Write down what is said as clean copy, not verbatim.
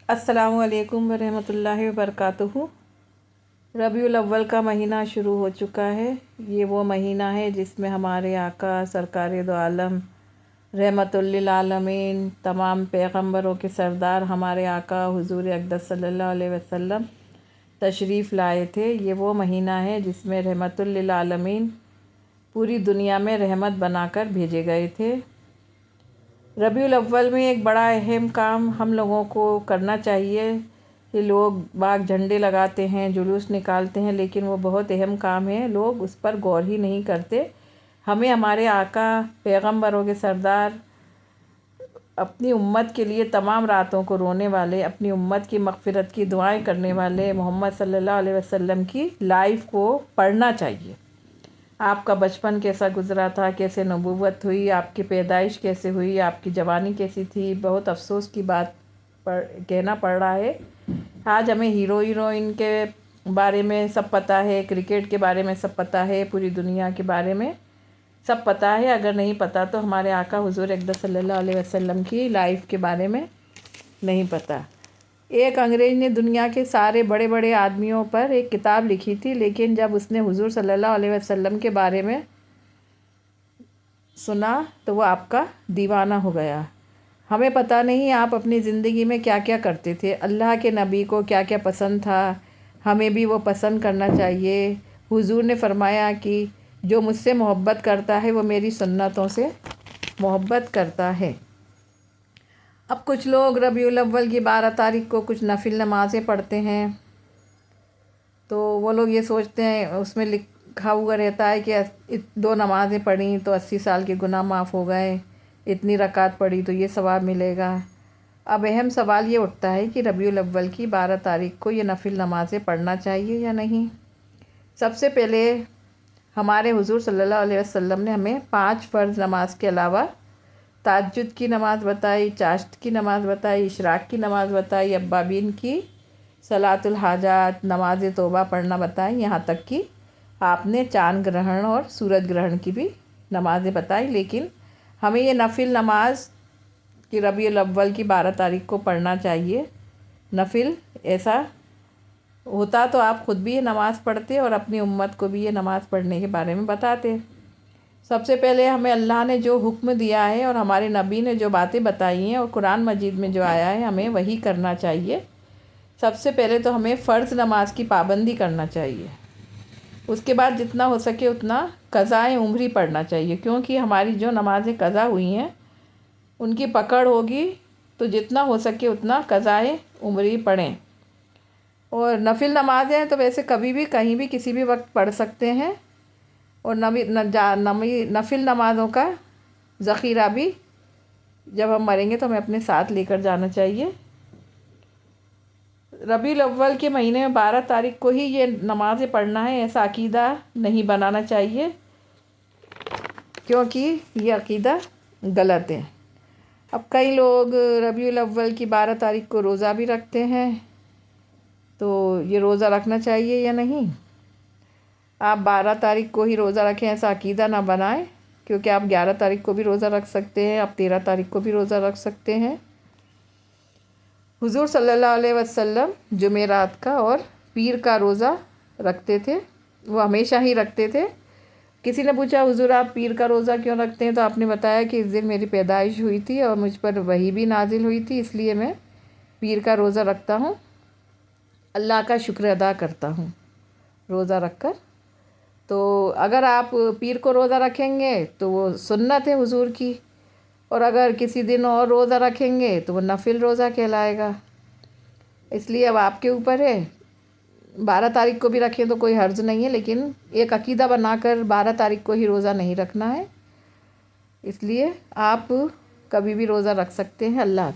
السلام علیکم ورحمۃ اللہ وبرکاتہ۔ ربیع الاول کا مہینہ شروع ہو چکا ہے۔ یہ وہ مہینہ ہے جس میں ہمارے آقا سرکار دو عالم رحمت للعالمین تمام پیغمبروں کے سردار ہمارے آقا حضور اقدس صلی اللہ علیہ وسلم تشریف لائے تھے۔ یہ وہ مہینہ ہے جس میں رحمت للعالمین پوری دنیا میں رحمت بنا کر بھیجے گئے تھے۔ ربیع الاول میں ایک بڑا اہم کام ہم لوگوں کو کرنا چاہیے کہ لوگ باغ جھنڈے لگاتے ہیں، جلوس نکالتے ہیں، لیکن وہ بہت اہم کام ہے، لوگ اس پر غور ہی نہیں کرتے۔ ہمیں ہمارے آقا پیغمبروں کے سردار اپنی امت کے لیے تمام راتوں کو رونے والے، اپنی امت کی مغفرت کی دعائیں کرنے والے محمد صلی اللہ علیہ وسلم کی لائف کو پڑھنا چاہیے۔ آپ کا بچپن کیسا گزرا تھا، کیسے نبوت ہوئی، آپ کی پیدائش کیسے ہوئی، آپ کی جوانی کیسی تھی، بہت افسوس کی بات کہنا پڑ رہا ہے۔ آج ہمیں ہیرو ہیروئن کے بارے میں سب پتہ ہے، کرکٹ کے بارے میں سب پتہ ہے، پوری دنیا کے بارے میں سب پتہ ہے۔ اگر نہیں پتہ تو ہمارے آقا حضور اقدس صلی اللہ علیہ وسلم کی لائف کے بارے میں نہیں پتہ۔ ایک انگریز نے دنیا کے سارے بڑے بڑے آدمیوں پر ایک کتاب لکھی تھی، لیکن جب اس نے حضور صلی اللہ علیہ وسلم کے بارے میں سنا تو وہ آپ کا دیوانہ ہو گیا۔ ہمیں پتہ نہیں آپ اپنی زندگی میں کیا کیا کرتے تھے، اللہ کے نبی کو کیا کیا پسند تھا، ہمیں بھی وہ پسند کرنا چاہیے۔ حضور نے فرمایا کہ جو مجھ سے محبت کرتا ہے وہ میری سنتوں سے محبت کرتا ہے۔ اب کچھ لوگ ربیع الاول کی 12 تاریخ کو کچھ نفل نمازیں پڑھتے ہیں، تو وہ لوگ یہ سوچتے ہیں، اس میں لکھا ہوا رہتا ہے کہ 2 نمازیں پڑھیں تو 80 سال کے گناہ معاف ہو گئے، اتنی رکعت پڑھی تو یہ ثواب ملے گا۔ اب اہم سوال یہ اٹھتا ہے کہ ربیع الاول کی 12 تاریخ کو یہ نفل نمازیں پڑھنا چاہیے یا نہیں۔ سب سے پہلے ہمارے حضور صلی اللہ علیہ وسلم نے ہمیں 5 فرض نماز کے علاوہ تہجد کی نماز بتائی، چاشت کی نماز بتائی، اشراق کی نماز بتائی، اوابین کی صلاۃ الحاجات، نماز توبہ پڑھنا بتائی، یہاں تک کہ آپ نے چاند گرہن اور سورج گرہن کی بھی نمازیں بتائی۔ لیکن ہمیں یہ نفل نماز کہ ربیع الاول کی 12 تاریخ کو پڑھنا چاہیے، نفل ایسا ہوتا تو آپ خود بھی یہ نماز پڑھتے اور اپنی امت کو بھی یہ نماز پڑھنے کے بارے میں بتاتے۔ سب سے پہلے ہمیں اللہ نے جو حکم دیا ہے اور ہمارے نبی نے جو باتیں بتائی ہیں اور قرآن مجید میں جو آیا ہے ہمیں وہی کرنا چاہیے۔ سب سے پہلے تو ہمیں فرض نماز کی پابندی کرنا چاہیے، اس کے بعد جتنا ہو سکے اتنا قضائے عمری پڑھنا چاہیے، کیونکہ ہماری جو نمازیں قضا ہوئی ہیں ان کی پکڑ ہوگی، تو جتنا ہو سکے اتنا قضائے عمری پڑھیں۔ اور نفل نمازیں تو ویسے کبھی بھی کہیں بھی کسی بھی وقت پڑھ سکتے ہیں، اور نفل نمازوں کا ذخیرہ بھی جب ہم مریں گے تو ہمیں اپنے ساتھ لے کر جانا چاہیے۔ ربیع الاول کے مہینے میں 12 تاریخ کو ہی یہ نمازیں پڑھنا ہے، ایسا عقیدہ نہیں بنانا چاہیے، کیونکہ یہ عقیدہ غلط ہے۔ اب کئی لوگ ربیع الاول کی 12 تاریخ کو روزہ بھی رکھتے ہیں، تو یہ روزہ رکھنا چاہیے یا نہیں؟ آپ 12 تاریخ کو ہی روزہ رکھیں ایسا عقیدہ نہ بنائیں، کیونکہ آپ 11 تاریخ کو بھی روزہ رکھ سکتے ہیں، آپ 13 تاریخ کو بھی روزہ رکھ سکتے ہیں۔ حضور صلی اللہ علیہ وسلم جمعرات کا اور پیر کا روزہ رکھتے تھے، وہ ہمیشہ ہی رکھتے تھے۔ کسی نے پوچھا حضور آپ پیر کا روزہ کیوں رکھتے ہیں، تو آپ نے بتایا کہ اس دن میری پیدائش ہوئی تھی اور مجھ پر وحی بھی نازل ہوئی تھی، اس لیے میں پیر کا روزہ رکھتا ہوں، اللہ کا شکر ادا کرتا ہوں روزہ رکھ کر۔ تو اگر آپ پیر کو روزہ رکھیں گے تو وہ سنت ہے حضور کی، اور اگر کسی دن اور روزہ رکھیں گے تو وہ نفل روزہ کہلائے گا۔ اس لیے اب آپ کے اوپر ہے، 12 تاریخ کو بھی رکھیں تو کوئی حرج نہیں ہے، لیکن ایک عقیدہ بنا کر 12 تاریخ کو ہی روزہ نہیں رکھنا ہے۔ اس لیے آپ کبھی بھی روزہ رکھ سکتے ہیں۔ اللہ